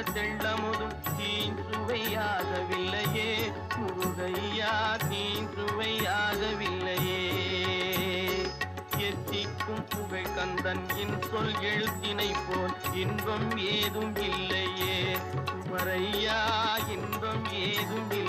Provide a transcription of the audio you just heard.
தெள்ளமுதும் தீஞ்சுவையாகவில்லையே முருகையா, தீஞ்சுவையாகவில்லையே. எத்திக்கும் புகழ் கந்தன் என் சொல் எழுத்தினை போல் இன்பம் ஏதும் இல்லையே குமரையா, இன்பம் ஏதும் இல்லை.